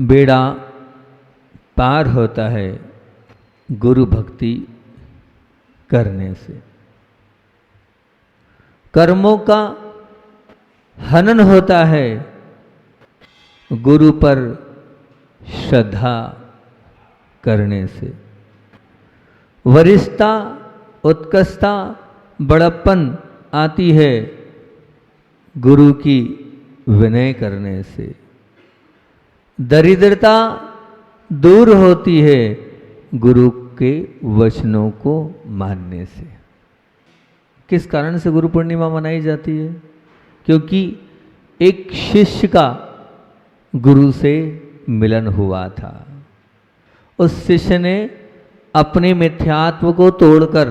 बेड़ा पार होता है गुरु भक्ति करने से। कर्मों का हनन होता है गुरु पर श्रद्धा करने से। वरिष्ठता, उत्कृष्टता, बड़प्पन आती है गुरु की विनय करने से। दरिद्रता दूर होती है गुरु के वचनों को मानने से। किस कारण से गुरु पूर्णिमा मनाई जाती है? क्योंकि एक शिष्य का गुरु से मिलन हुआ था। उस शिष्य ने अपने मिथ्यात्व को तोड़कर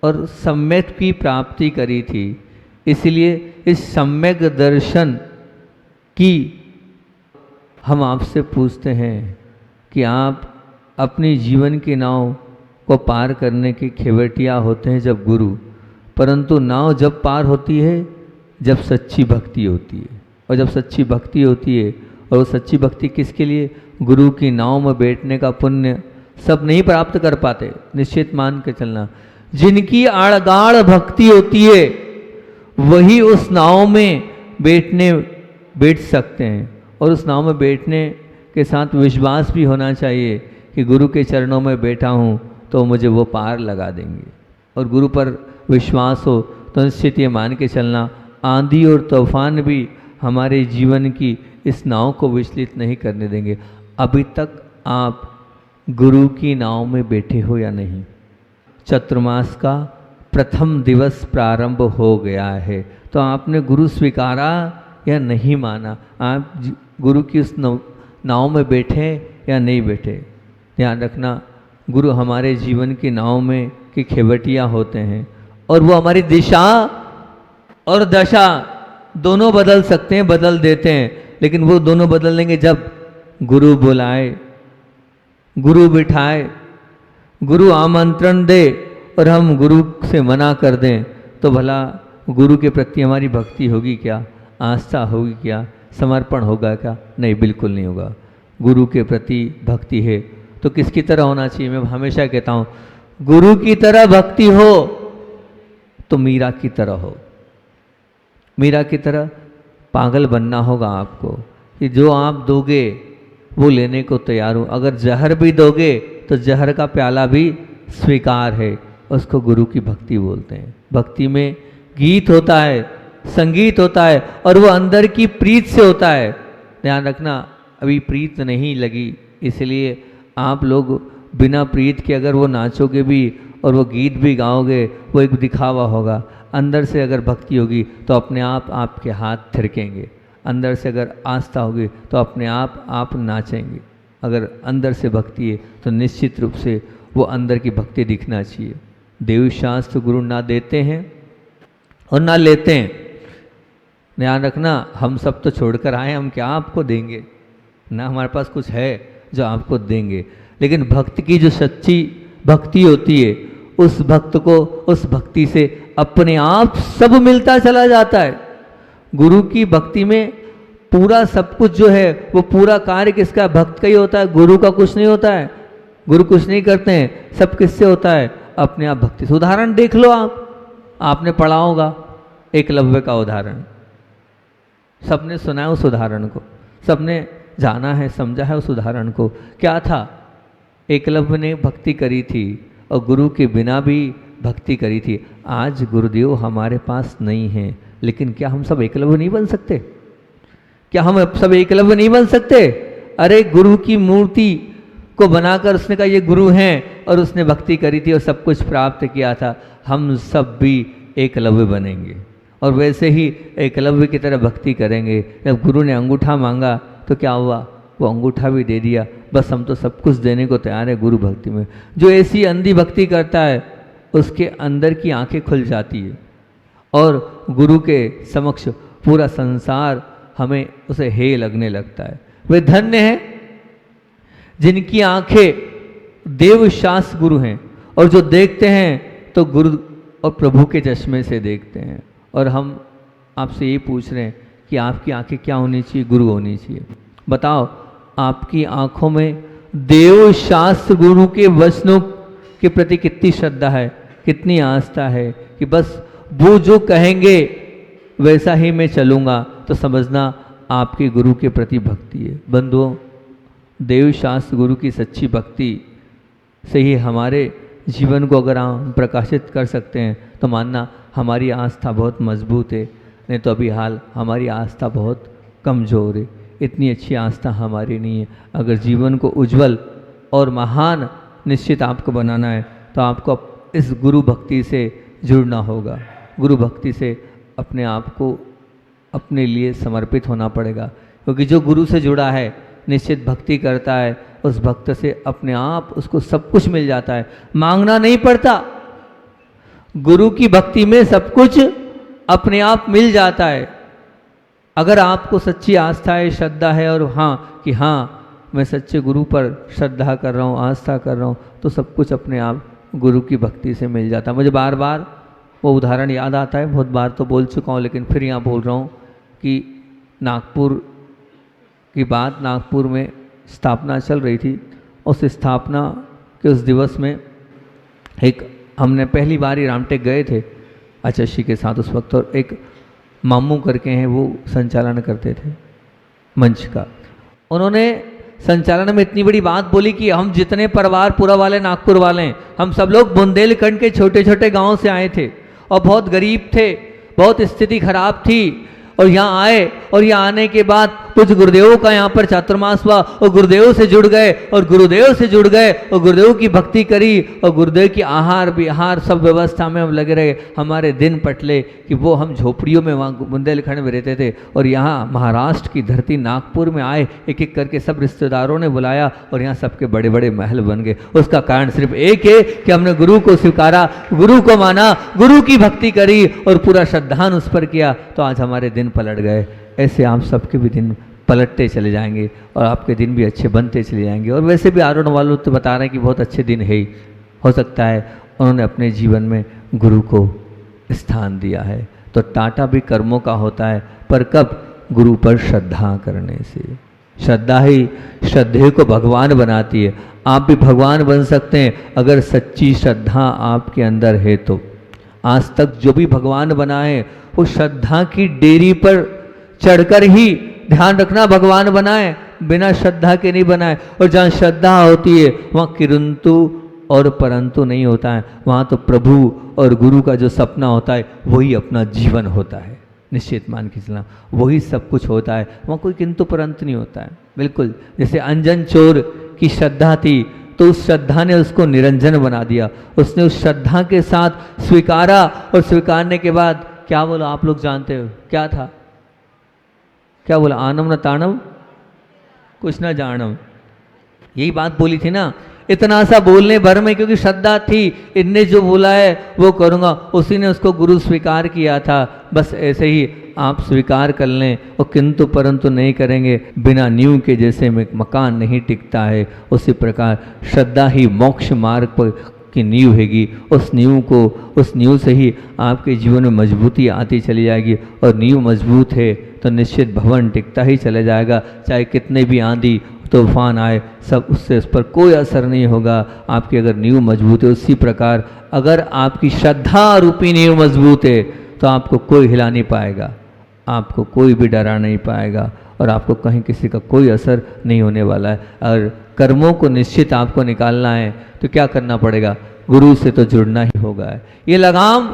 और सम्यक की प्राप्ति करी थी। इसलिए इस सम्यक दर्शन की हम आपसे पूछते हैं कि आप अपनी जीवन की नाव को पार करने के खेवटिया होते हैं जब गुरु, परंतु नाव जब पार होती है जब सच्ची भक्ति होती है। और जब सच्ची भक्ति होती है, और वो सच्ची भक्ति किसके लिए? गुरु की नाव में बैठने का पुण्य सब नहीं प्राप्त कर पाते। निश्चित मान के चलना, जिनकी आड़गाड़ भक्ति होती है वही उस नाव में बैठ सकते हैं। और उस नाव में बैठने के साथ विश्वास भी होना चाहिए कि गुरु के चरणों में बैठा हूँ तो मुझे वो पार लगा देंगे। और गुरु पर विश्वास हो तो निश्चित ये मान के चलना, आंधी और तूफान भी हमारे जीवन की इस नाव को विचलित नहीं करने देंगे। अभी तक आप गुरु की नाव में बैठे हो या नहीं? चतुर्मास का प्रथम दिवस प्रारंभ हो गया है, तो आपने गुरु स्वीकारा या नहीं माना? आप गुरु की उस नाव में बैठे या नहीं बैठे? ध्यान रखना, गुरु हमारे जीवन की नाव में की खेवटिया होते हैं और वो हमारी दिशा और दशा दोनों बदल सकते हैं, बदल देते हैं। लेकिन वो दोनों बदल देंगे जब गुरु बुलाए, गुरु बिठाए, गुरु आमंत्रण दे और हम गुरु से मना कर दें तो भला गुरु के प्रति हमारी भक्ति होगी क्या? आस्था होगी क्या? समर्पण होगा क्या? नहीं, बिल्कुल नहीं होगा। गुरु के प्रति भक्ति है तो किसकी तरह होना चाहिए? मैं हमेशा कहता हूँ, गुरु की तरह भक्ति हो तो मीरा की तरह हो। मीरा की तरह पागल बनना होगा आपको कि जो आप दोगे वो लेने को तैयार हूँ। अगर जहर भी दोगे तो जहर का प्याला भी स्वीकार है। उसको गुरु की भक्ति बोलते हैं। भक्ति में गीत होता है, संगीत होता है और वो अंदर की प्रीत से होता है। ध्यान रखना, अभी प्रीत नहीं लगी, इसलिए आप लोग बिना प्रीत के अगर वो नाचोगे भी और वो गीत भी गाओगे वो एक दिखावा होगा। अंदर से अगर भक्ति होगी तो अपने आप आपके हाथ थिरकेंगे। अंदर से अगर आस्था होगी तो अपने आप नाचेंगे। अगर अंदर से भक्ति है तो निश्चित रूप से वो अंदर की भक्ति दिखना चाहिए। देव शास्त्र गुरु ना देते हैं और ना लेते हैं। ध्यान रखना, हम सब तो छोड़कर आए, हम क्या आपको देंगे? ना हमारे पास कुछ है जो आपको देंगे। लेकिन भक्त की जो सच्ची भक्ति होती है उस भक्त को उस भक्ति से अपने आप सब मिलता चला जाता है। गुरु की भक्ति में पूरा सब कुछ जो है वो पूरा कार्य किसका? भक्त का ही होता है। गुरु का कुछ नहीं होता है। गुरु कुछ नहीं करते हैं, सब किससे होता है? अपने आप भक्ति से। उदाहरण देख लो, आपने पढ़ा होगा एकलव्य का उदाहरण, सबने सुना है उस उदाहरण को, सबने जाना है, समझा है उस उदाहरण को। क्या था? एकलव्य ने भक्ति करी थी और गुरु के बिना भी भक्ति करी थी। आज गुरुदेव हमारे पास नहीं है, लेकिन क्या हम सब एकलव्य नहीं बन सकते? क्या हम सब एकलव्य नहीं बन सकते? अरे गुरु की मूर्ति को बनाकर उसने कहा ये गुरु हैं और उसने भक्ति करी थी और सब कुछ प्राप्त किया था। हम सब भी एकलव्य बनेंगे और वैसे ही एकलव्य की तरह भक्ति करेंगे। जब गुरु ने अंगूठा मांगा तो क्या हुआ? वो अंगूठा भी दे दिया। बस हम तो सब कुछ देने को तैयार है गुरु भक्ति में। जो ऐसी अंधी भक्ति करता है उसके अंदर की आंखें खुल जाती है और गुरु के समक्ष पूरा संसार हमें उसे हे लगने लगता है। वे धन्य हैं जिनकी आंखें देवशास्त्र गुरु हैं और जो देखते हैं तो गुरु और प्रभु के चश्मे से देखते हैं। और हम आपसे ये पूछ रहे हैं कि आपकी आंखें क्या होनी चाहिए? गुरु होनी चाहिए। बताओ, आपकी आंखों में देव शास्त्र गुरु के वचनों के प्रति कितनी श्रद्धा है, कितनी आस्था है कि बस वो जो कहेंगे वैसा ही मैं चलूँगा, तो समझना आपके गुरु के प्रति भक्ति है। बंधुओं, देव शास्त्र गुरु की सच्ची भक्ति से ही हमारे जीवन को अगर हम प्रकाशित कर सकते हैं तो मानना हमारी आस्था बहुत मजबूत है। नहीं तो अभी हाल हमारी आस्था बहुत कमज़ोर है, इतनी अच्छी आस्था हमारी नहीं है। अगर जीवन को उज्जवल और महान निश्चित आपको बनाना है तो आपको इस गुरु भक्ति से जुड़ना होगा। गुरु भक्ति से अपने आप को अपने लिए समर्पित होना पड़ेगा, क्योंकि जो गुरु से जुड़ा है, निश्चित भक्ति करता है, उस भक्त से अपने आप उसको सब कुछ मिल जाता है, मांगना नहीं पड़ता। गुरु की भक्ति में सब कुछ अपने आप मिल जाता है। अगर आपको सच्ची आस्था है, श्रद्धा है और हाँ कि हाँ मैं सच्चे गुरु पर श्रद्धा कर रहा हूँ, आस्था कर रहा हूँ, तो सब कुछ अपने आप गुरु की भक्ति से मिल जाता है। मुझे बार बार वो उदाहरण याद आता है, बहुत बार तो बोल चुका हूँ लेकिन फिर यहाँ बोल रहा हूँ कि नागपुर की बात, नागपुर में स्थापना चल रही थी। उस स्थापना के उस दिवस में एक हमने पहली बार ही रामटेक गए थे आचार्य के साथ उस वक्त, और एक मामू करके हैं वो संचालन करते थे मंच का। उन्होंने संचालन में इतनी बड़ी बात बोली कि हम जितने परिवार पूरा वाले नागपुर वाले हैं, हम सब लोग बुंदेलखंड के छोटे छोटे गांव से आए थे और बहुत गरीब थे, बहुत स्थिति खराब थी, और यहाँ आए और यहाँ आने के बाद कुछ गुरुदेवों का यहाँ पर चातुर्मास हुआ और गुरुदेव से जुड़ गए और गुरुदेव से जुड़ गए और गुरुदेव की भक्ति करी और गुरुदेव की आहार विहार सब व्यवस्था में हम लगे रहे। हमारे दिन पटले कि वो हम झोपड़ियों में वहाँ बुंदेलखंड में रहते थे और यहाँ महाराष्ट्र की धरती नागपुर में आए, एक एक करके सब रिश्तेदारों ने बुलाया और यहाँ सबके बड़े बड़े महल बन गए। उसका कारण सिर्फ एक है कि हमने गुरु को स्वीकारा, गुरु को माना, गुरु की भक्ति करी और पूरा श्रद्धान उस पर किया, तो आज हमारे दिन पलट गए। ऐसे आप सबके भी दिन पलटते चले जाएंगे और आपके दिन भी अच्छे बनते चले जाएंगे। और वैसे भी आरोन वालों तो बता रहे हैं कि बहुत अच्छे दिन है ही, हो सकता है उन्होंने अपने जीवन में गुरु को स्थान दिया है। तो टाटा भी कर्मों का होता है, पर कब? गुरु पर श्रद्धा करने से। श्रद्धा ही श्रद्धेय को भगवान बनाती है। आप भी भगवान बन सकते हैं अगर सच्ची श्रद्धा आपके अंदर है तो। आज तक जो भी भगवान बना है वो श्रद्धा की डेरी पर चढ़कर ही, ध्यान रखना, भगवान बनाए, बिना श्रद्धा के नहीं बनाए। और जहाँ श्रद्धा होती है वहाँ किंतु और परंतु नहीं होता है, वहाँ तो प्रभु और गुरु का जो सपना होता है वही अपना जीवन होता है। निश्चित मान के चलना, वही सब कुछ होता है, वहाँ कोई किंतु परंतु नहीं होता है। बिल्कुल जैसे अंजन चोर की श्रद्धा थी तो उस श्रद्धा ने उसको निरंजन बना दिया। उसने उस श्रद्धा के साथ स्वीकारा और स्वीकारने के बाद क्या बोला आप लोग जानते हो क्या था? क्या बोला? आनम न ताणम कुछ न जानम, यही बात बोली थी ना। इतना सा बोलने भर में क्योंकि श्रद्धा थी, इनने जो बोला है वो करूँगा, उसी ने उसको गुरु स्वीकार किया था। बस ऐसे ही आप स्वीकार कर लें और किंतु परंतु नहीं करेंगे, बिना नींव के जैसे में मकान नहीं टिकता है, उसी प्रकार श्रद्धा ही मोक्ष मार्ग पर की नींव हैगी। उस नींव से ही आपके जीवन में मजबूती आती चली जाएगी, और नींव मजबूत है तो निश्चित भवन टिकता ही चला जाएगा। चाहे कितने भी आंधी तूफान आए, सब उससे उस पर कोई असर नहीं होगा। आपकी अगर नींव मजबूत है, उसी प्रकार अगर आपकी श्रद्धा रूपी नींव मजबूत है तो आपको कोई हिला नहीं पाएगा, आपको कोई भी डरा नहीं पाएगा, और आपको कहीं किसी का कोई असर नहीं होने वाला है। और कर्मों को निश्चित आपको निकालना है तो क्या करना पड़ेगा? गुरु से तो जुड़ना ही होगा। ये लगाम,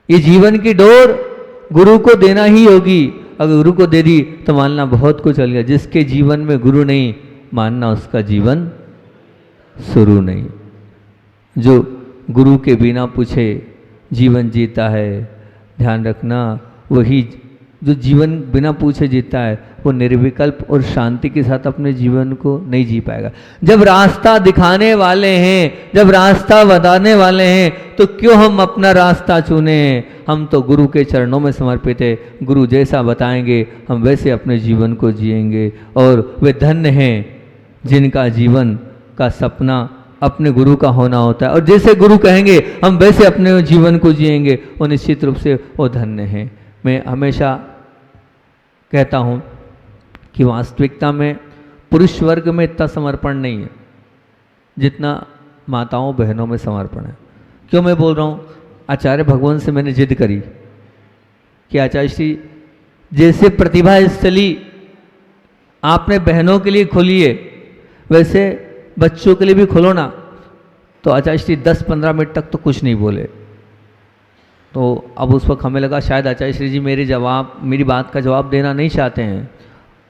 ये जीवन की डोर गुरु को देना ही होगी। अगर गुरु को दे दी तो मानना बहुत कुछ चल गया। जिसके जीवन में गुरु नहीं, मानना उसका जीवन शुरू नहीं। जो गुरु के बिना पूछे जीवन जीता है, ध्यान रखना, वही जो जीवन बिना पूछे जीता है वो निर्विकल्प और शांति के साथ अपने जीवन को नहीं जी पाएगा। जब रास्ता दिखाने वाले हैं, जब रास्ता बताने वाले हैं, तो क्यों हम अपना रास्ता चुने? हम तो गुरु के चरणों में समर्पित है। गुरु जैसा बताएंगे हम वैसे अपने जीवन को जिएंगे, और वे धन्य हैं जिनका जीवन का सपना अपने गुरु का होना होता है, और जैसे गुरु कहेंगे हम वैसे अपने जीवन को जिएंगे, वो निश्चित रूप से वो धन्य हैं। मैं हमेशा कहता हूँ कि वास्तविकता में पुरुष वर्ग में इतना समर्पण नहीं है जितना माताओं बहनों में समर्पण है। क्यों मैं बोल रहा हूँ? आचार्य भगवान से मैंने जिद करी कि आचार्य श्री जैसे प्रतिभा स्थली आपने बहनों के लिए खोली है, वैसे बच्चों के लिए भी खोलो ना। तो आचार्य श्री 10-15 मिनट तक तो कुछ नहीं बोले। तो अब उस वक्त हमें लगा शायद आचार्य श्री जी मेरी बात का जवाब देना नहीं चाहते हैं,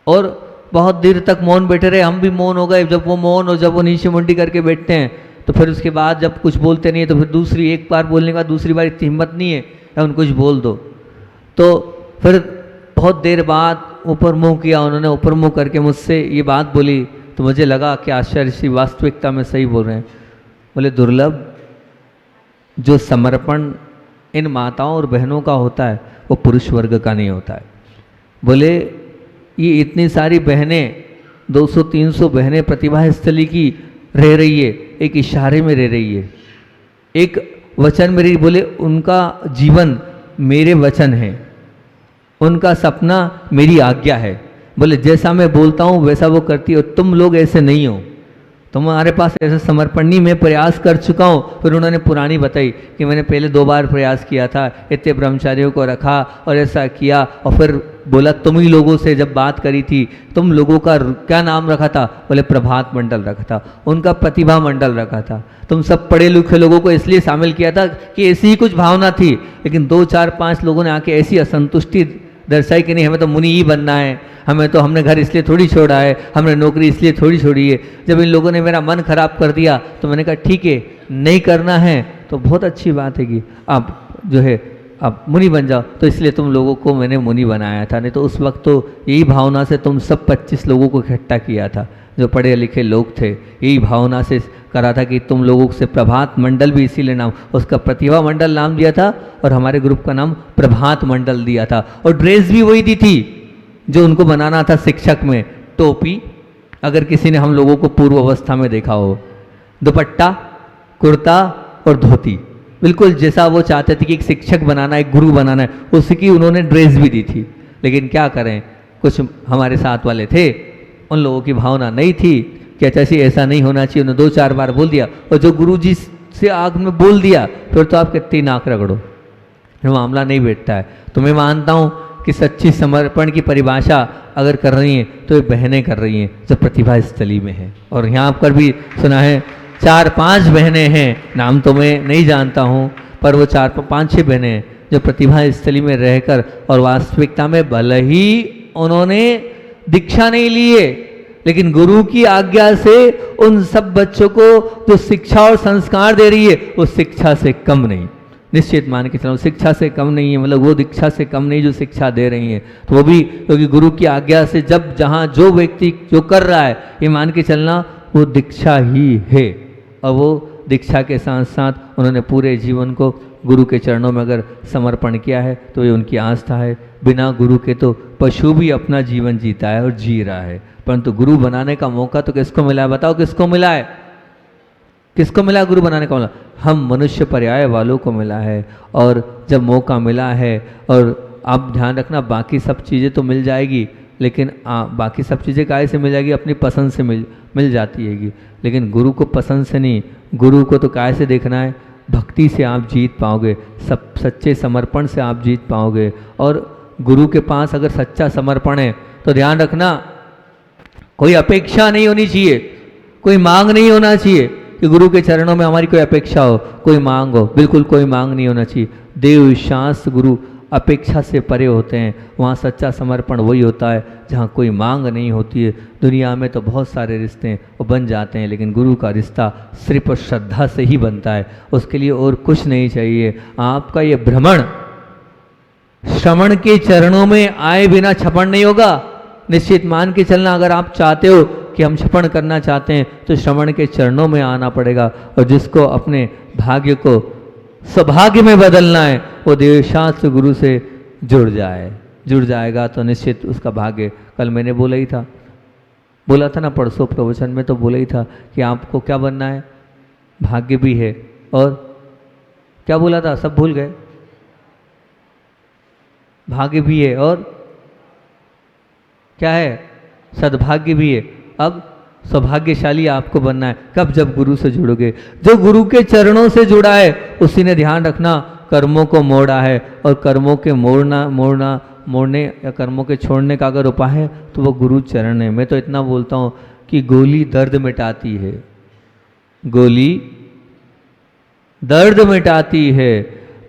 और बहुत देर तक मौन बैठे रहे। हम भी मौन हो गए। जब वो मौन और जब वो नीचे मुंडी करके बैठते हैं तो फिर उसके बाद जब कुछ बोलते नहीं है तो फिर दूसरी एक बार बोलने के बाद दूसरी बार इतनी हिम्मत नहीं है या उनको कुछ बोल दो। तो फिर बहुत देर बाद ऊपर मुंह किया उन्होंने, ऊपर मुंह करके मुझसे ये बात बोली। तो मुझे लगा कि आचार्य श्री वास्तविकता में सही बोल रहे हैं। बोले दुर्लभ जो समर्पण इन माताओं और बहनों का होता है वो पुरुष वर्ग का नहीं होता है। बोले ये इतनी सारी बहनें 200-300 बहनें प्रतिभा स्थली की रह रही है, एक इशारे में रह रही है, एक वचन में रही। बोले उनका जीवन मेरे वचन है, उनका सपना मेरी आज्ञा है। बोले जैसा मैं बोलता हूँ वैसा वो करती हो। तुम लोग ऐसे नहीं हो, तुम्हारे पास ऐसा समर्पण नहीं। मैं प्रयास कर चुका हूँ। फिर उन्होंने पुरानी बताई कि मैंने पहले 2 बार प्रयास किया था, इतने ब्रह्मचारियों को रखा और ऐसा किया। और फिर बोला तुम ही लोगों से जब बात करी थी, तुम लोगों का क्या नाम रखा था? बोले प्रभात मंडल रखा था। उनका प्रतिभा मंडल रखा था। तुम सब पढ़े लिखे लोगों को इसलिए शामिल किया था कि ऐसी ही कुछ भावना थी। लेकिन 2-4-5 लोगों ने आके ऐसी असंतुष्टि दर्शाई कि नहीं हमें तो मुनि ही बनना है, हमने घर इसलिए थोड़ी छोड़ा है, हमने नौकरी इसलिए थोड़ी छोड़ी है। जब इन लोगों ने मेरा मन खराब कर दिया तो मैंने कहा ठीक है, नहीं करना है तो बहुत अच्छी बात है कि आप जो है आप मुनि बन जाओ। तो इसलिए तुम लोगों को मैंने मुनि बनाया था। नहीं तो उस वक्त तो यही भावना से तुम सब 25 लोगों को इकट्ठा किया था, जो पढ़े लिखे लोग थे। यही भावना से करा था कि तुम लोगों से प्रभात मंडल भी इसीलिए नाम, उसका प्रतिभा मंडल नाम दिया था और हमारे ग्रुप का नाम प्रभात मंडल दिया था। और ड्रेस भी वही दी थी जो उनको बनाना था शिक्षक में। टोपी, अगर किसी ने हम लोगों को पूर्व अवस्था में देखा हो, दुपट्टा, कुर्ता और धोती, बिल्कुल जैसा वो चाहते थे कि एक शिक्षक बनाना, एक गुरु बनाना है, उसकी उन्होंने ड्रेस भी दी थी। लेकिन क्या करें, कुछ हमारे साथ वाले थे, उन लोगों की भावना नहीं थी कि अच्छा सी ऐसा नहीं होना चाहिए। उन्होंने 2-4 बार बोल दिया, और जो गुरु जी से आग में बोल दिया फिर तो आप कितनी नाक रगड़ो, फिर मामला नहीं बैठता है। तो मैं मानता हूँ कि सच्ची समर्पण की परिभाषा अगर कर रही हैं तो ये बहनें कर रही हैं जो प्रतिभा स्थली में है। और यहाँ पर भी सुना है 4-5 बहनें हैं, नाम तो मैं नहीं जानता हूँ, पर वो 4-5-6 बहनें हैं जो प्रतिभा स्थली में रहकर और वास्तविकता में भले ही उन्होंने दीक्षा नहीं ली है, लेकिन गुरु की आज्ञा से उन सब बच्चों को जो शिक्षा और संस्कार दे रही है वो शिक्षा से कम नहीं, निश्चित मान के चलो शिक्षा से कम नहीं है। मतलब वो दीक्षा से कम नहीं जो शिक्षा दे रही है। तो वो भी क्योंकि गुरु की आज्ञा से जब जहाँ जो व्यक्ति जो कर रहा है ये मान के चलना वो दीक्षा ही है। और वो दीक्षा के साथ साथ उन्होंने पूरे जीवन को गुरु के चरणों में अगर समर्पण किया है तो ये उनकी आस्था है। बिना गुरु के तो पशु भी अपना जीवन जीता है और जी रहा है, परंतु गुरु बनाने का मौका तो किसको मिला है? बताओ किसको मिला है? किसको मिला गुरु बनाने का? हम मनुष्य पर्याय वालों को मिला है। और जब मौका मिला है, और आप ध्यान रखना बाकी सब चीज़ें तो मिल जाएगी, लेकिन बाकी सब चीज़ें काहे से मिल जाएगी? अपनी पसंद से मिल जाती हैगी। लेकिन गुरु को पसंद से नहीं, गुरु को तो काहे से देखना है? भक्ति से आप जीत पाओगे, सब सच्चे समर्पण से आप जीत पाओगे। और गुरु के पास अगर सच्चा समर्पण है तो ध्यान रखना कोई अपेक्षा नहीं होनी चाहिए, कोई मांग नहीं होना चाहिए कि गुरु के चरणों में हमारी कोई अपेक्षा हो, कोई मांग हो। बिल्कुल कोई मांग नहीं होना चाहिए। देव शास्त्र गुरु अपेक्षा से परे होते हैं। वहाँ सच्चा समर्पण वही होता है जहाँ कोई मांग नहीं होती है। दुनिया में तो बहुत सारे रिश्ते हैं वो बन जाते हैं, लेकिन गुरु का रिश्ता सिर्फ और श्रद्धा से ही बनता है, उसके लिए और कुछ नहीं चाहिए। आपका ये भ्रमण श्रवण के चरणों में आए बिना छपण नहीं होगा। निश्चित मान के चलना, अगर आप चाहते हो कि हम छपण करना चाहते हैं तो श्रवण के चरणों में आना पड़ेगा। और जिसको अपने भाग्य को सौभाग्य में बदलना है वो देवशास्त्र गुरु से जुड़ जाएगा तो निश्चित उसका भाग्य। कल मैंने बोला था ना परसों प्रवचन में, तो बोला ही था कि आपको क्या बनना है? भाग्य भी है, और क्या बोला था सब भूल गए। भाग्य भी है और क्या है? सद्भाग्य भी है। अब सौभाग्यशाली आपको बनना है कब? जब गुरु से जुड़ोगे। जो गुरु के चरणों से जुड़ा है उसी ने, ध्यान रखना, कर्मों को मोड़ा है। और कर्मों के मोड़ने या कर्मों के छोड़ने का अगर उपाय है तो वो गुरु चरण है। मैं तो इतना बोलता हूँ कि गोली दर्द मिटाती है, गोली दर्द मिटाती है,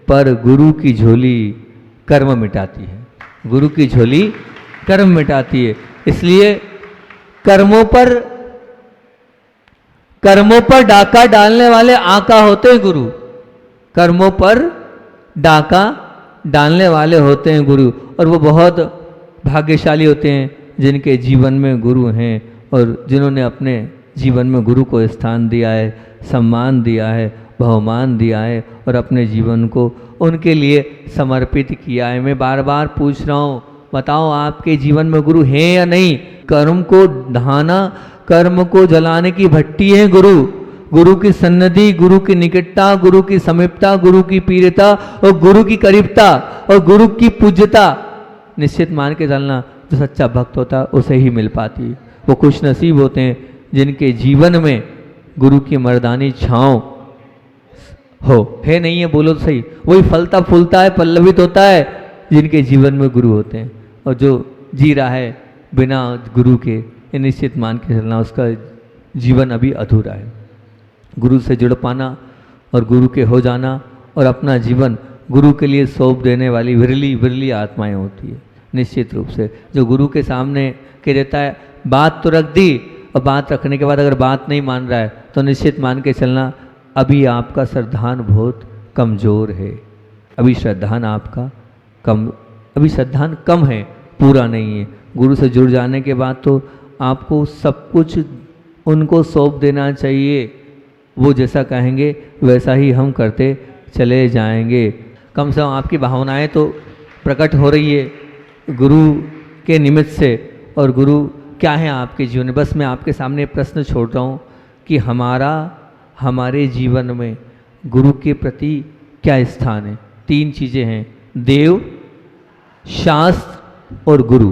पर गुरु की झोली कर्म मिटाती है। गुरु की झोली कर्म मिटाती है। इसलिए कर्मों पर डाका डालने वाले आका होते हैं गुरु। कर्मों पर डाका डालने वाले होते हैं गुरु, और वो बहुत भाग्यशाली होते हैं जिनके जीवन में गुरु हैं और जिन्होंने अपने जीवन में गुरु को स्थान दिया है, सम्मान दिया है, बहुमान दिया है और अपने जीवन को उनके लिए समर्पित किया है। मैं बार बार पूछ रहा हूँ, बताओ आपके जीवन में गुरु हैं या नहीं? कर्म को ढाना, कर्म को जलाने की भट्टी है गुरु। गुरु की सन्निधि, गुरु की निकटता, गुरु की समीपता, गुरु की पीरता और गुरु की करीबता और गुरु की पूज्यता निश्चित मान के चलना। जो सच्चा भक्त होता है उसे ही मिल पाती है। वो खुश नसीब होते हैं जिनके जीवन में गुरु की मर्दानी छाँव हो। है नहीं है? बोलो तो सही। वही फलता फूलता है, पल्लवित होता है जिनके जीवन में गुरु होते हैं। और जो जी रहा है बिना गुरु के, ये निश्चित मान के चलना उसका जीवन अभी अधूरा है। गुरु से जुड़ पाना और गुरु के हो जाना और अपना जीवन गुरु के लिए सौंप देने वाली विरली विरली आत्माएं होती है। निश्चित रूप से जो गुरु के सामने कह देता है बात तो रख दी, और बात रखने के बाद अगर बात नहीं मान रहा है तो निश्चित मान के चलना अभी आपका श्रद्धान बहुत कमज़ोर है। अभी श्रद्धान आपका अभी श्रद्धान कम है, पूरा नहीं है। गुरु से जुड़ जाने के बाद तो आपको सब कुछ उनको सौंप देना चाहिए। वो जैसा कहेंगे वैसा ही हम करते चले जाएंगे। कम से कम आपकी भावनाएं तो प्रकट हो रही है गुरु के निमित्त से। और गुरु क्या है आपके जीवन में? बस मैं आपके सामने प्रश्न छोड़ रहा हूँ कि हमारे जीवन में गुरु के प्रति क्या स्थान है? 3 चीज़ें हैं, देव, शास्त्र और गुरु।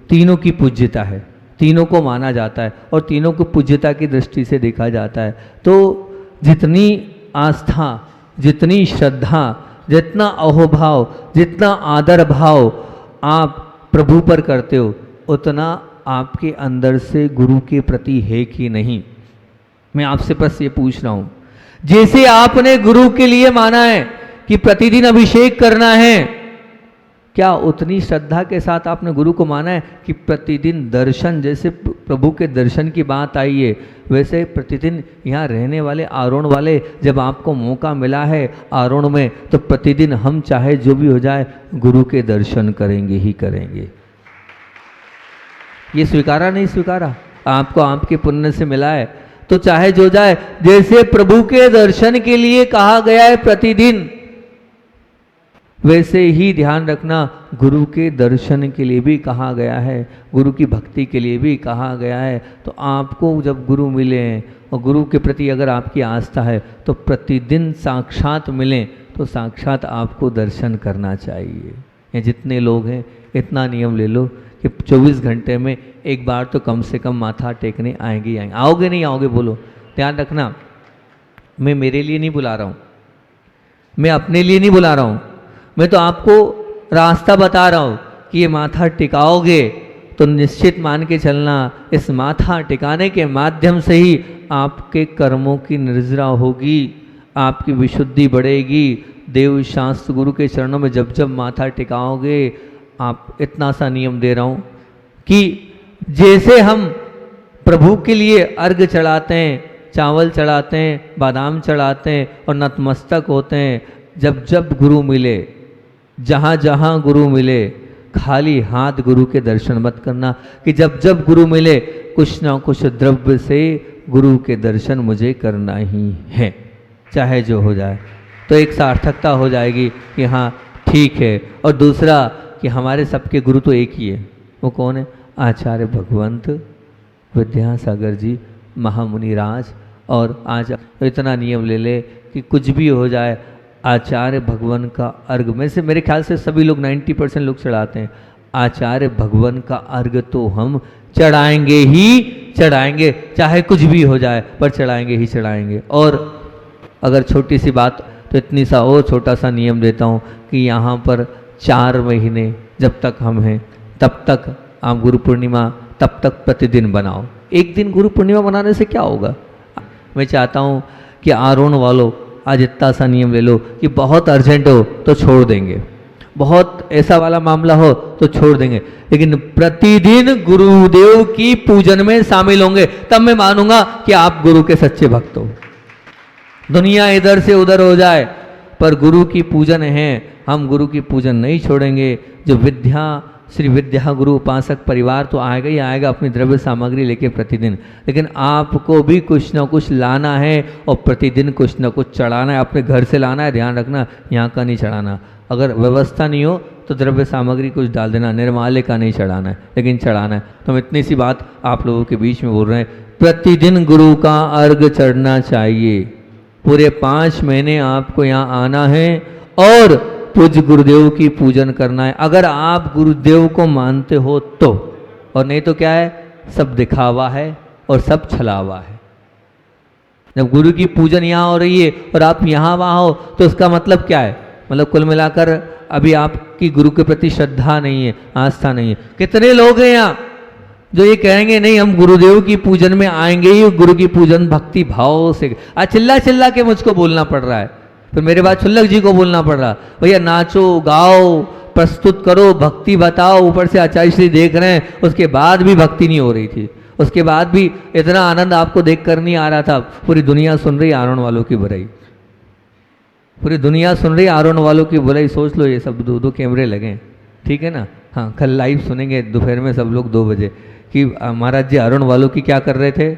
तीनों की पूज्यता है, तीनों को माना जाता है और तीनों को पूज्यता की दृष्टि से देखा जाता है। तो जितनी आस्था, जितनी श्रद्धा, जितना अहोभाव, जितना आदर भाव आप प्रभु पर करते हो, उतना आपके अंदर से गुरु के प्रति है कि नहीं? मैं आपसे बस ये पूछ रहा हूँ। जैसे आपने गुरु के लिए माना है कि प्रतिदिन अभिषेक करना है, क्या उतनी श्रद्धा के साथ आपने गुरु को माना है कि प्रतिदिन दर्शन, जैसे प्रभु के दर्शन की बात आई है, वैसे प्रतिदिन यहाँ रहने वाले आरोण वाले, जब आपको मौका मिला है आरोण में, तो प्रतिदिन हम चाहे जो भी हो जाए गुरु के दर्शन करेंगे ही करेंगे। ये स्वीकारा नहीं स्वीकारा? आपको आपके पुण्य से मिला है तो चाहे जो जाए, जैसे प्रभु के दर्शन के लिए कहा गया है प्रतिदिन, वैसे ही ध्यान रखना गुरु के दर्शन के लिए भी कहा गया है, गुरु की भक्ति के लिए भी कहा गया है। तो आपको जब गुरु मिले हैं और गुरु के प्रति अगर आपकी आस्था है तो प्रतिदिन साक्षात मिलें तो साक्षात आपको दर्शन करना चाहिए। ये जितने लोग हैं इतना नियम ले लो कि 24 घंटे में एक बार तो कम से कम माथा टेकने आएंगे ही आएंगे। आओगे नहीं आओगे? बोलो। ध्यान रखना, मैं मेरे लिए नहीं बुला रहा हूँ, मैं अपने लिए नहीं बुला रहा हूँ, मैं तो आपको रास्ता बता रहा हूँ कि ये माथा टिकाओगे तो निश्चित मान के चलना, इस माथा टिकाने के माध्यम से ही आपके कर्मों की निर्जरा होगी, आपकी विशुद्धि बढ़ेगी। देव शास्त्र गुरु के चरणों में जब जब माथा टिकाओगे, आप इतना सा नियम दे रहा हूँ कि जैसे हम प्रभु के लिए अर्घ चढ़ाते हैं, चावल चढ़ाते हैं, बादाम चढ़ाते हैं और नतमस्तक होते हैं, जब जब गुरु मिले, जहाँ जहाँ गुरु मिले, खाली हाथ गुरु के दर्शन मत करना कि जब जब गुरु मिले कुछ ना कुछ द्रव्य से गुरु के दर्शन मुझे करना ही है, चाहे जो हो जाए। तो एक सार्थकता हो जाएगी कि हाँ ठीक है। और दूसरा कि हमारे सबके गुरु तो एक ही है। वो कौन है? आचार्य भगवंत विद्यासागर जी, महामुनि राज। और आज इतना नियम ले ले कि कुछ भी हो जाए, आचार्य भगवान का अर्घ में से मेरे ख्याल से सभी लोग 90% लोग चढ़ाते हैं। आचार्य भगवान का अर्घ तो हम चढ़ाएंगे ही चढ़ाएंगे, चाहे कुछ भी हो जाए, पर चढ़ाएंगे ही चढ़ाएंगे। और अगर छोटी सी बात तो इतनी सा और छोटा सा नियम देता हूँ कि यहाँ पर 4 महीने जब तक हम हैं तब तक आप गुरु पूर्णिमा तब तक प्रतिदिन बनाओ। एक दिन गुरु पूर्णिमा बनाने से क्या होगा? मैं चाहता हूँ कि आरोन वालों आज इतना सा नियम ले लो कि बहुत अर्जेंट हो तो छोड़ देंगे, बहुत ऐसा वाला मामला हो तो छोड़ देंगे, लेकिन प्रतिदिन गुरुदेव की पूजन में शामिल होंगे, तब मैं मानूंगा कि आप गुरु के सच्चे भक्त हो। दुनिया इधर से उधर हो जाए पर गुरु की पूजन है, हम गुरु की पूजन नहीं छोड़ेंगे। जो विद्या श्री विद्या गुरु उपासक परिवार तो आएगा ही आएगा अपनी द्रव्य सामग्री लेके प्रतिदिन, लेकिन आपको भी कुछ ना कुछ लाना है और प्रतिदिन कुछ ना कुछ चढ़ाना है, अपने घर से लाना है। ध्यान रखना, यहाँ का नहीं चढ़ाना। अगर व्यवस्था नहीं हो तो द्रव्य सामग्री कुछ डाल देना, निर्माल्य का नहीं चढ़ाना है, लेकिन चढ़ाना है। तो हम इतनी सी बात आप लोगों के बीच में बोल रहे हैं, प्रतिदिन गुरु का अर्घ चढ़ना चाहिए। पूरे 5 महीने आपको यहाँ आना है और पूज्य गुरुदेव की पूजन करना है, अगर आप गुरुदेव को मानते हो तो। और नहीं तो क्या है, सब दिखावा है और सब छलावा है। जब गुरु की पूजन यहाँ हो रही है और आप यहाँ वहाँ हो तो उसका मतलब क्या है? मतलब कुल मिलाकर अभी आपकी गुरु के प्रति श्रद्धा नहीं है, आस्था नहीं है। कितने लोग हैं यहाँ जो ये कहेंगे नहीं हम गुरुदेव की पूजन में आएंगे ही, गुरु की पूजन भक्ति भाव से। आज चिल्ला चिल्ला के मुझको बोलना पड़ रहा है, फिर मेरे बाद छुल्लक जी को बोलना पड़ रहा, भैया नाचो गाओ प्रस्तुत करो भक्ति बताओ। ऊपर से आचार्य श्री देख रहे हैं, उसके बाद भी भक्ति नहीं हो रही थी, उसके बाद भी इतना आनंद आपको देख कर नहीं आ रहा था। पूरी दुनिया सुन रही आरोन वालों की बुराई, पूरी दुनिया सुन रही आरोन वालों की बुराई। सोच लो ये सब 2-2 कैमरे लगे, ठीक है ना। हाँ, कल लाइव सुनेंगे दोपहर में सब लोग 2 बजे कि महाराज जी आरोन वालों की क्या कर रहे थे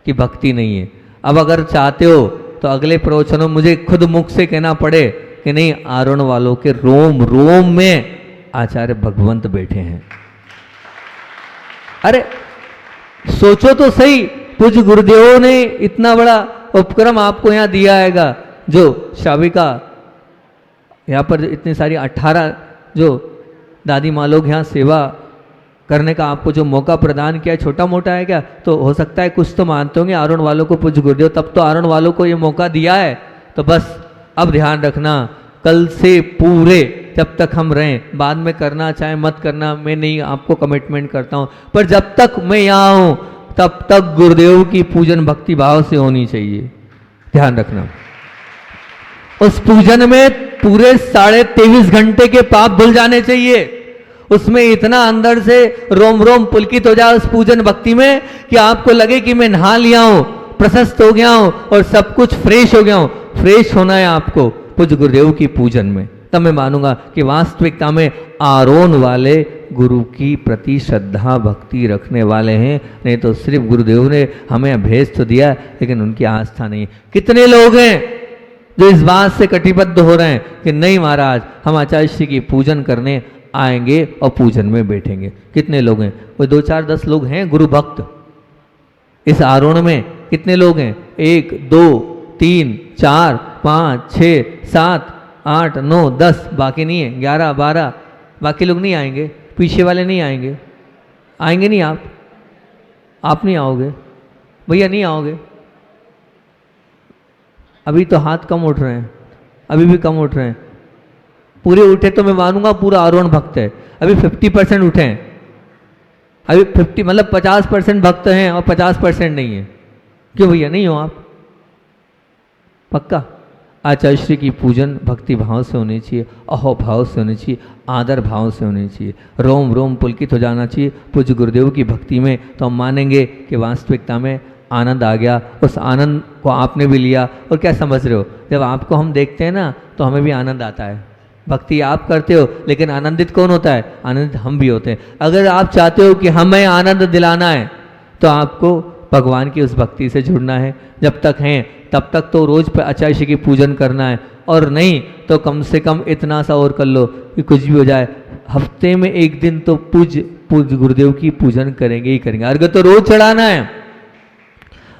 कि भक्ति नहीं है। अब अगर चाहते हो तो अगले प्रवचनों मुझे खुद मुख से कहना पड़े कि नहीं, आरोन वालों के रोम रोम में आचार्य भगवंत बैठे हैं। अरे सोचो तो सही, पूज्य गुरुदेवों ने इतना बड़ा उपक्रम आपको यहाँ दिया हैगा। जो शाविका यहाँ पर इतनी सारी 18 जो दादी माँ लोग यहाँ सेवा करने का आपको जो मौका प्रदान किया, छोटा मोटा है क्या? तो हो सकता है कुछ तो मानते होंगे आरोन वालों को पूज्य गुरुदेव, तब तो आरोन वालों को ये मौका दिया है। तो बस अब ध्यान रखना, कल से पूरे जब तक हम रहें, बाद में करना चाहे मत करना, मैं नहीं आपको कमिटमेंट करता हूँ, पर जब तक मैं यहाँ हूँ तब तक गुरुदेव की पूजन भक्ति भाव से होनी चाहिए। ध्यान रखना, उस पूजन में पूरे 23.5 घंटे के पाप धुल जाने चाहिए। उसमें इतना अंदर से रोम रोम पुलकित हो जाए उस पूजन भक्ति में कि आपको लगे कि मैं नहा लिया हूं, प्रशस्त हो गया हूं और सब कुछ फ्रेश हो गया हूं। फ्रेश होना है आपको पूज्य गुरुदेव की पूजन में, तब मैं मानूंगा कि वास्तविकता में आरोन वाले गुरु की प्रति श्रद्धा भक्ति रखने वाले हैं। नहीं तो सिर्फ गुरुदेव ने हमें अभेद तो दिया लेकिन उनकी आस्था नहीं। कितने लोग हैं जो इस बात से कटिबद्ध हो रहे हैं कि नहीं महाराज हम आचार्य श्री की पूजन करने आएंगे और पूजन में बैठेंगे? कितने लोग हैं? वो 2-4-10 लोग हैं गुरु भक्त इस आरोन में। कितने लोग हैं? 1 2 3 4 5 6 7 8 9 10, बाकी नहीं है 11 12। बाकी लोग नहीं आएंगे, पीछे वाले नहीं आएंगे। आएंगे नहीं आप नहीं आओगे भैया, नहीं आओगे। अभी तो हाथ कम उठ रहे हैं, अभी भी कम उठ रहे हैं। पूरे उठे तो मैं मानूंगा पूरा आरोन भक्त है। अभी 50% उठे हैं, अभी 50 मतलब 50% भक्त हैं और 50% नहीं है। क्यों भैया नहीं हो आप? पक्का आचार्य श्री की पूजन भक्ति भाव से होनी चाहिए, अहो भाव से होनी चाहिए, आदर भाव से होनी चाहिए, रोम रोम पुलकित हो जाना चाहिए पूज्य गुरुदेव की भक्ति में। तो हम मानेंगे कि वास्तविकता में आनंद आ गया। उस आनंद को आपने भी लिया। और क्या समझ रहे हो, जब आपको हम देखते हैं ना तो हमें भी आनंद आता है। भक्ति आप करते हो लेकिन आनंदित कौन होता है? आनंदित हम भी होते हैं। अगर आप चाहते हो कि हमें आनंद दिलाना है तो आपको भगवान की उस भक्ति से जुड़ना है। जब तक हैं तब तक तो रोज आचार्य श्री की पूजन करना है, और नहीं तो कम से कम इतना सा और कर लो कि कुछ भी हो जाए, हफ्ते में 1 दिन तो पूज्य गुरुदेव की पूजन करेंगे ही करेंगे। अर्घ तो रोज चढ़ाना है।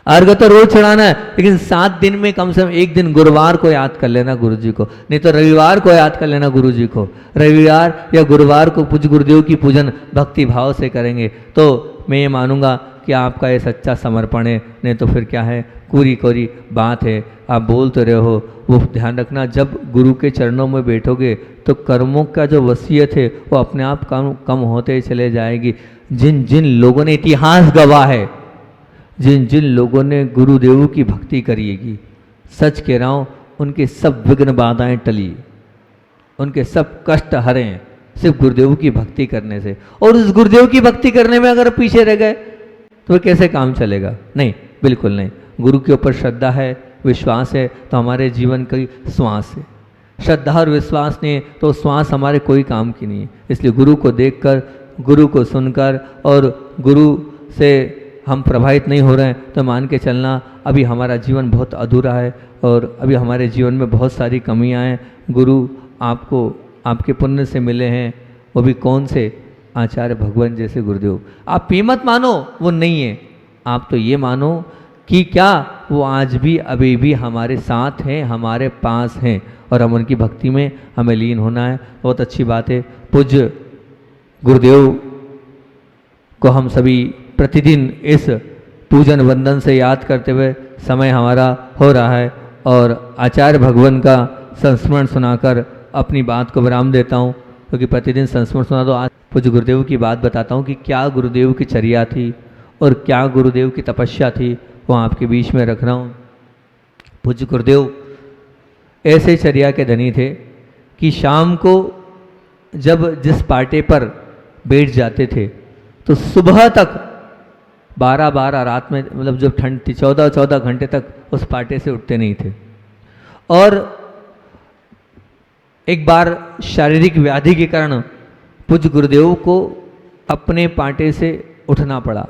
अर्घ तो रोज चढ़ाना है, लेकिन 7 दिन में कम से कम एक दिन गुरुवार को याद कर लेना गुरु जी को, नहीं तो रविवार को याद कर लेना गुरु जी को। रविवार या गुरुवार को पूज्य गुरुदेव की पूजन भक्ति भाव से करेंगे तो मैं ये मानूंगा कि आपका ये सच्चा समर्पण है, नहीं तो फिर क्या है, कोरी कोरी बात है। आप बोल तो रहे हो, वो ध्यान रखना जब गुरु के चरणों में बैठोगे तो कर्मों का जो वसीयत है वो अपने आप कम होते चले जाएगी। जिन जिन लोगों ने, इतिहास गवाह है, जिन जिन लोगों ने गुरुदेव की भक्ति करिएगी, सच कह रहा हूँ, उनके सब विघ्न बाधाएं टली, उनके सब कष्ट हरे हैं सिर्फ गुरुदेव की भक्ति करने से। और उस गुरुदेव की भक्ति करने में अगर पीछे रह गए तो कैसे काम चलेगा? नहीं, बिल्कुल नहीं। गुरु के ऊपर श्रद्धा है, विश्वास है तो हमारे जीवन की श्वास है। श्रद्धा और विश्वास नहीं है तो श्वास हमारे कोई काम की नहीं है। इसलिए गुरु को देखकर, गुरु को सुनकर और गुरु से हम प्रभावित नहीं हो रहे हैं तो मान के चलना अभी हमारा जीवन बहुत अधूरा है और अभी हमारे जीवन में बहुत सारी कमियां हैं। गुरु आपको आपके पुण्य से मिले हैं, वो भी कौन से? आचार्य भगवान जैसे गुरुदेव। आप ये मत मानो वो नहीं है, आप तो ये मानो कि क्या वो आज भी अभी भी हमारे साथ हैं, हमारे पास हैं और हम उनकी भक्ति में हमें लीन होना है। बहुत अच्छी बात है। पूज्य गुरुदेव को हम सभी प्रतिदिन इस पूजन वंदन से याद करते हुए समय हमारा हो रहा है और आचार्य भगवान का संस्मरण सुनाकर अपनी बात को विराम देता हूँ, क्योंकि प्रतिदिन संस्मरण सुना तो आज पूज्य गुरुदेव की बात बताता हूँ कि क्या गुरुदेव की चर्या थी और क्या गुरुदेव की तपस्या थी, वो आपके बीच में रख रहा हूँ। पूज्य गुरुदेव ऐसे चर्या के धनी थे कि शाम को जब जिस पाटे पर बैठ जाते थे तो सुबह तक 12-12 रात में, मतलब जब ठंड थी 14-14 घंटे तक उस पाटे से उठते नहीं थे। और एक बार शारीरिक व्याधि के कारण पूज्य गुरुदेव को अपने पाटे से उठना पड़ा।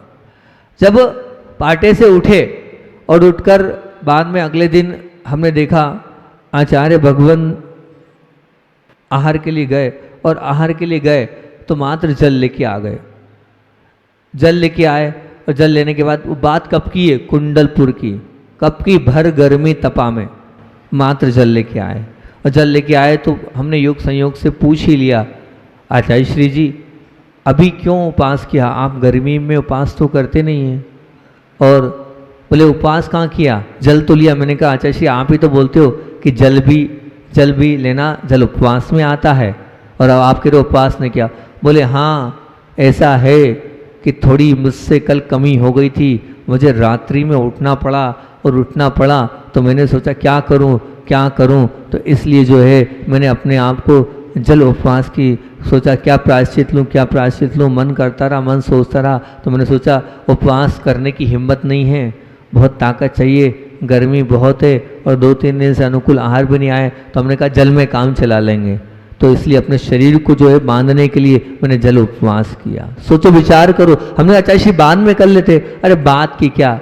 जब पाटे से उठे और उठकर बाद में अगले दिन हमने देखा आचार्य भगवान आहार के लिए गए और आहार के लिए गए तो मात्र जल लेके आ गए। जल लेके आए और जल लेने के बाद वो बात कब की है? कुंडलपुर की। कब की? भर गर्मी तपा में मात्र जल लेके आए। और जल लेके आए तो हमने योग संयोग से पूछ ही लिया, आचार्य श्री जी अभी क्यों उपास किया? आप गर्मी में उपास तो करते नहीं हैं। और बोले उपास कहाँ किया? जल तो लिया। मैंने कहा आचार्य श्री आप ही तो बोलते हो कि जल भी लेना, जल उपवास में आता है और अब आप कह रहे हो उपवास ने किया। बोले हाँ ऐसा है कि थोड़ी मुझसे कल कमी हो गई थी, मुझे रात्रि में उठना पड़ा और उठना पड़ा तो मैंने सोचा क्या करूं तो इसलिए जो है मैंने अपने आप को जल उपवास की सोचा क्या प्रायश्चित लूँ। मन करता रहा, मन सोचता रहा तो मैंने सोचा उपवास करने की हिम्मत नहीं है, बहुत ताकत चाहिए, गर्मी बहुत है और 2-3 दिन से अनुकूल आहार भी नहीं आए तो हमने कहा जल में काम चला लेंगे। तो इसलिए अपने शरीर को जो है बांधने के लिए मैंने जल उपवास किया। सोचो विचार करो, हमने अच्छा इसी बाद में कर लेते, अरे बात की क्या,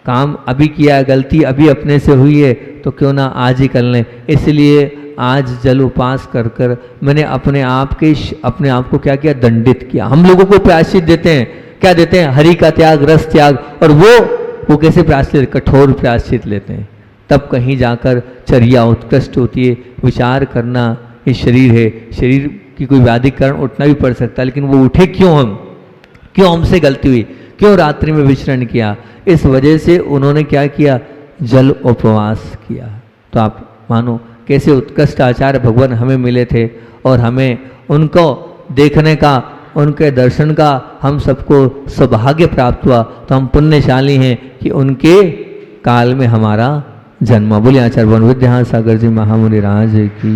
काम अभी किया है, गलती अभी अपने से हुई है तो क्यों ना आज ही कर लें। इसलिए आज जल उपवास कर कर मैंने अपने आप को क्या किया? दंडित किया। हम लोगों को प्रायश्चित देते हैं, क्या देते हैं? हरि का त्याग, रस त्याग। और वो कैसे प्रायश्चित? कठोर प्रायश्चित लेते हैं। तब कहीं जाकर चर्या उत्कृष्ट होती है। विचार करना, ये शरीर है, शरीर की कोई व्याधि कारण उठना भी पड़ सकता है, लेकिन वो उठे क्यों हमसे गलती हुई, क्यों रात्रि में विचरण किया? इस वजह से उन्होंने क्या किया? जल उपवास किया। तो आप मानो कैसे उत्कृष्ट आचार्य भगवान हमें मिले थे और हमें उनको देखने का, उनके दर्शन का हम सबको सौभाग्य प्राप्त हुआ। तो हम पुण्यशाली हैं कि उनके काल में हमारा जन्म। बोलिए आचार्य भगवान विद्यासागर जी महामुनि राज की।